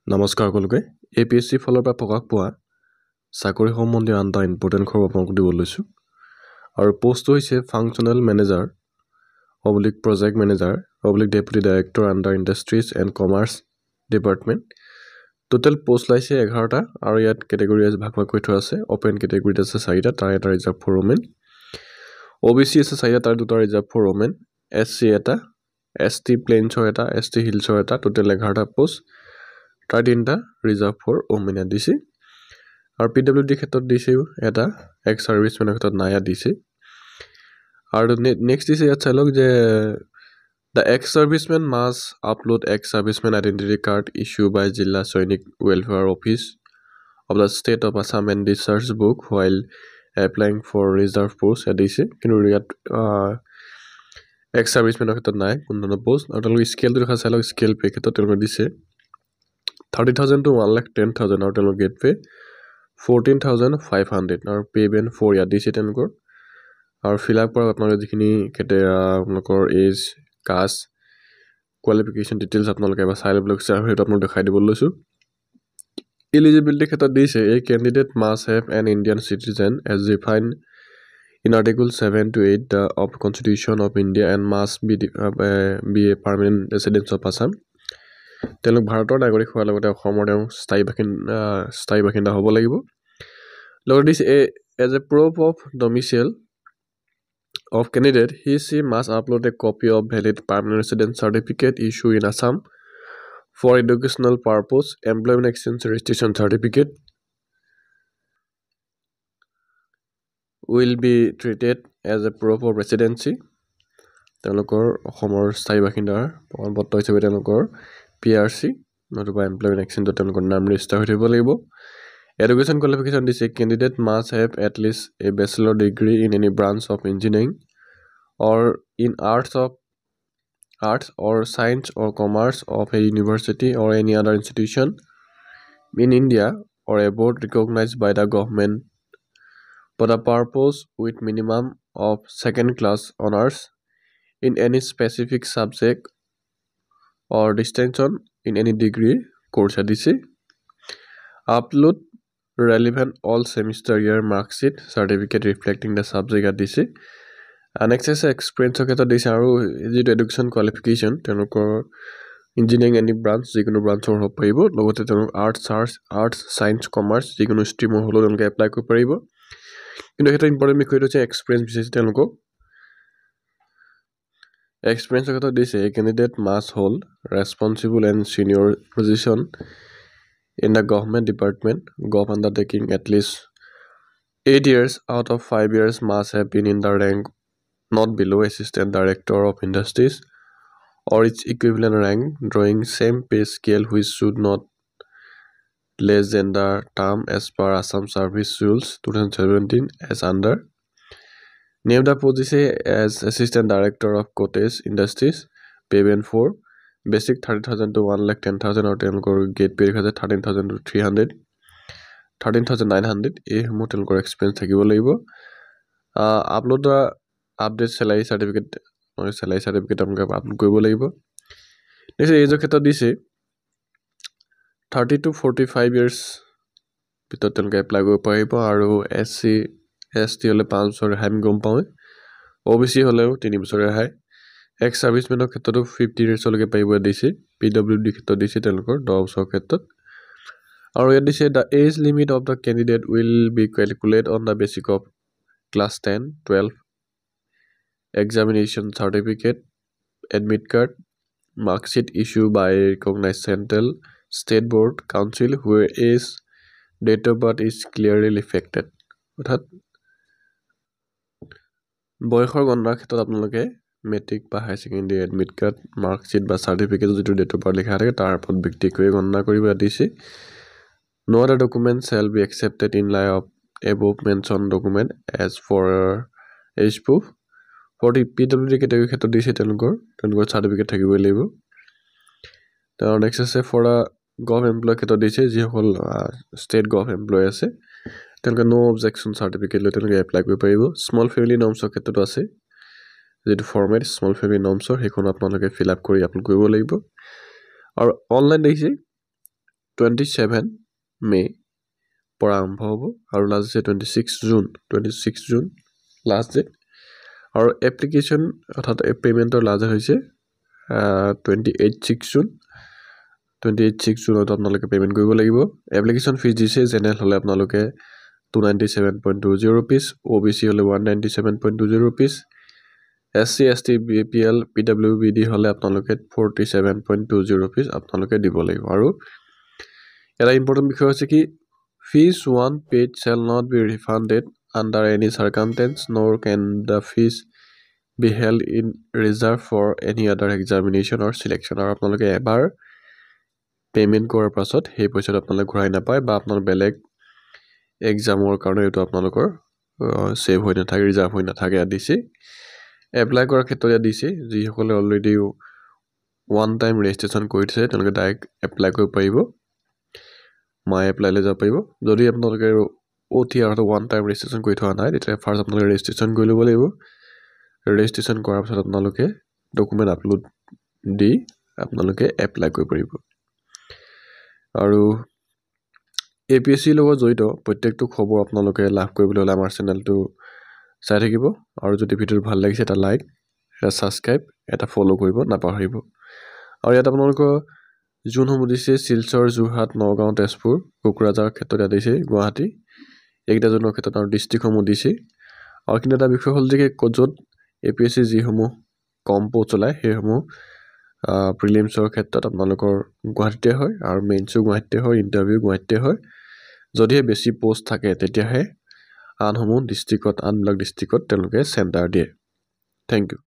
নমস্কাৰ সকলোকে এপিএসসি ফলৰ পৰা প্ৰকাশ পোৱা চাকৰি সম্বন্ধীয় আনটা ইম্পৰ্টেণ্ট খবৰ আপোনাক দিব লৈছোঁ আৰু পোষ্ট হৈছে functional manager oblique project manager oblique deputy director under industries and commerce department total post লাইছে 11টা আৰু ইয়াত কেটেগৰী ভাগ ভাগ কৰি থোৱা আছে ওপেন কেটেগৰীত আছে 4টা তাৰ এটা ৰিজাৰ্ভ ফৰ ওমেন ওবিসি আছে 4টা তাৰ দুটা ৰিজাৰ্ভ ফৰ ওমেন এসসি এটা এসটি প্লেইনছৰ এটা এসটি হিলছৰ এটা টোটেল 11টা পোষ্ট তাৰ তিনিটা ৰিজাৰ্ভ ফৰ ওমেন দিছে আৰু পিডব্লিউডি ক্ষেত্ৰত দিছে এটা এক্স সাৰ্ভিসমেনৰ ক্ষেত্ৰত নায়া দিছে আৰু নেক্সট দিছে ইয়াত চালক যে the ex-serviceman must upload ex-serviceman identity card issued by Jilla Sainik Welfare Office of the State of Assam and the search book while applying for reserve post দিছে কিন্তু ইয়াত ex-serviceman ক্ষেত্ৰত নাই কোনো পোষ্ট আৰু তেওঁলোকে স্কেলটো দেখা চালক স্কেল পে ক্ষেত্ৰত তেওঁলোকে দিছে 30,000 to 1,10,000 আৰু তেওঁলোক গেট পে 14,500 আৰু পে বেন 4 ইয়াত দিছে তেওঁলোকৰ আৰু ফিল আপ কৰা আপোনালোকে যিখিনি আপোনালোকৰ এজ কাষ্ট কোৱালিফিকেশ্যন ডিটেইলছ আপোনালোকে এবাৰ চাই ল'ব লাগিছে আৰু সেইটো আপোনালোক দেখাই দিব লৈছোঁ এলিজিবিলিটি ক্ষেত্ৰত দিছে a candidate must have an Indian citizen as defined in Article 7 to 8 of the Constitution of India and must be a permanent resident of Assam তেওঁলোক ভাৰতৰ নাগৰিক হোৱাৰ লগতে অসমৰ তেওঁ স্থায়ী বাসিন্দা হ'ব লাগিব লগতে দিছে as a proof of domicile of candidate he must upload a copy of valid permanent resident certificate issued in Assam for educational purpose employment exchange registration certificate will be treated as a proof of residency তেওঁলোকৰ অসমৰ স্থায়ী বাসিন্দাৰ প্ৰমাণপত্ৰ হিচাপে তেওঁলোকৰ পিআৰসি নতুবা employment এক্সচেঞ্জত তেওঁলোকৰ নাম ৰেজিষ্টাৰ হৈ থাকিব লাগিব এডুকেশ্যন কোৱালিফিকেশ্যন দিছে candidate must have at list A bachelor degree in any branch of engineering or in arts or science or commerce of a university or any other institution in India or abroad recognized by the government for the purpose with minimum of second class honors in any specific subject or distinction in any degree course দিছে upload relevant all semester year mark sheet certificate reflecting the subject দিছে next is experience ক্ষেত্ৰত দিছে আৰু যিটো education qualification তেওঁলোকৰ engineering any branch যিকোনো ব্ৰাঞ্চৰ হ'ব পাৰিব লগতে তেওঁলোক আৰ্টছ ছায়েন্স কমাৰ্চ যিকোনো ষ্ট্ৰীমৰ হ'লেও তেওঁলোকে এপ্লাই কৰিব পাৰিব কিন্তু এটা ইম্পৰ্টেণ্ট বিষয়টো হৈছে এক্সপিৰিয়েঞ্চ বিচাৰিছে তেওঁলোকক এক্সপিৰিয়েঞ্চৰ ক্ষেত্ৰত দিছে a candidate must hold responsible and senior position in the government department gov undertaking at least 8 years out of 5 years must have been in the rank not below assistant director of industries or its equivalent rank drawing same pay scale which should not less than the term as per Assam Service Rules 2017 as under name the position as assistant director of cottage industries payment for basic 30,000 to 1,10,000 or তেওঁলোকৰ gate pay 13,000 to 13,900 এই সমূহ তেওঁলোকৰ experience থাকিব লাগিব upload the update salary certificate আপোনালোকে upload কৰিব লাগিব next এজৰ ক্ষেত্ৰত দিছে 30 to 45 years ভিতৰত তেওঁলোকে এপ্লাই কৰিব পাৰিব আৰু এছচি এছটি হ'লে 5 বছৰ ৰেহাই আমি গম পাওঁ অবিচি হ'লেও 3 বছৰ ৰেহাই এক্স ছাৰ্ভিচমেনৰ ক্ষেত্ৰতো 50 yearsলৈকে পাৰিব দিছে পিডব্লিউডি ক্ষেত্ৰত দিছে তেওঁলোকৰ 10 বছৰৰ ক্ষেত্ৰত আৰু ইয়াত দিছে the age limit of the candidate will be calculated on the basis of class 10 12 examination certificate admit card mark sheet issued by recognized central state board council where age date of birth is clearly reflected অৰ্থাৎ বয়সৰ গণনাৰ ক্ষেত্ৰত আপোনালোকে matric বা high secondary admit card mark sheet বা certificate যিটো date of birth লিখা থাকে তাৰ ওপৰত ভিত্তি কৰি গণনা কৰিব দিছে no other document shall be accepted in light of above mentioned document as for age proof for the PWD category ক্ষেত্ৰত দিছে তেওঁলোকৰ চাৰ্টিফিকেট থাকিবই লাগিব তাৰ নেক্সট আছে for a গভ এমপ্লয় ক্ষেত্ৰত দিছে যিসকল ষ্টেট গভ এমপ্লয় আছে তেওঁলোকে নো অবজেকশ্যন চাৰ্টিফিকেট লৈ তেওঁলোকে এপ্লাই কৰিব পাৰিব স্মল ফেমিলি নৰ্মছৰ ক্ষেত্ৰতো আছে যেটো ফৰ্মেট স্মল ফেমিলি নৰ্মছৰ সেইখন আপোনালোকে ফিল আপ কৰি আপলোড কৰিব লাগিব আৰু অনলাইন দিছে 27 মে পৰা আৰম্ভ হ'ব আৰু লাষ্ট হৈছে 26 জুন লাষ্ট ডেট আৰু এপ্লিকেশ্যন অৰ্থাৎ পে'মেণ্টৰ লাষ্ট ডেট হৈছে 28 জুনত আপোনালোকে পে'মেণ্ট কৰিব লাগিব এপ্লিকেশ্যন ফিজ দিছে জেনেৰেল হ'লে আপোনালোকে 297.20 rupees OBC হ'লে 197.20 rupees SC ST BPL PWBD হ'লে আপোনালোকে 47.20 rupees আপোনালোকে দিব লাগিব আৰু এটা ইম্পৰ্টেণ্ট বিষয় হৈছে কি fees one paid shall not be refunded under any circumstance nor can the fees be held in reserve for any other examination or selection আৰু আপোনালোকে এবাৰ পে'মেণ্ট কৰাৰ পাছত সেই পইচাটো আপোনালোকে ঘূৰাই নাপায় বা আপোনাৰ বেলেগ এক্সামৰ কাৰণে এইটো আপোনালোকৰ সেভ হৈ নাথাকে ৰিজাৰ্ভ হৈ নাথাকে দিছে এপ্লাই কৰাৰ ক্ষেত্ৰত দিছে যিসকলে অলৰেডি ওৱান টাইম ৰেজিষ্ট্ৰেশ্যন কৰিছে তেওঁলোকে ডাইৰেক্ট এপ্লাই কৰিব পাৰিব মাই এপ্লাইলৈ যাব পাৰিব যদি আপোনালোকে OTR ওৱান টাইম ৰেজিষ্ট্ৰেশ্যন কৰি থোৱা নাই তেতিয়া ফাৰ্ষ্ট আপোনালোকে ৰেজিষ্ট্ৰেশ্যন কৰি ল'ব লাগিব ৰেজিষ্ট্ৰেশ্যন কৰাৰ পিছত আপোনালোকে ডকুমেণ্ট আপলোড দি আপোনালোকে এপ্লাই কৰিব পাৰিব আৰু APSC লগত জড়িত প্ৰত্যেকটো খবৰ আপোনালোকে লাভ কৰিবলৈ হ'লে আমাৰ চেনেলটো চাই থাকিব আৰু যদি ভিডিঅ'টো ভাল লাগিছে এটা লাইক এটা সাবস্ক্ৰাইব এটা ফলো কৰিব নাপাহৰিব আৰু ইয়াত আপোনালোকৰ যোনসমূহ দিছে শিলচৰ যোৰহাট নগাঁও তেজপুৰ কোকৰাঝাৰ ক্ষেত্ৰত দিছে গুৱাহাটী এইকেইটা জোনৰ ক্ষেত্ৰত আৰু ডিষ্ট্ৰিক্টসমূহ দিছে আৰু কিন্তু এটা বিষয় হ'ল যে য'ত APSC যিসমূহ কম পোষ্ট ওলায় সেইসমূহ প্ৰিলিমছৰ ক্ষেত্ৰত আপোনালোকৰ গুৱাহাটীতে হয় আৰু মেইনছো গুৱাহাটীতে হয় ইণ্টাৰভিউ গুৱাহাটীতে হয় যদিহে বেছি পোষ্ট থাকে তেতিয়াহে আনবিলাক ডিষ্ট্ৰিক্টত তেওঁলোকে চেণ্টাৰ দিয়ে থেংক ইউ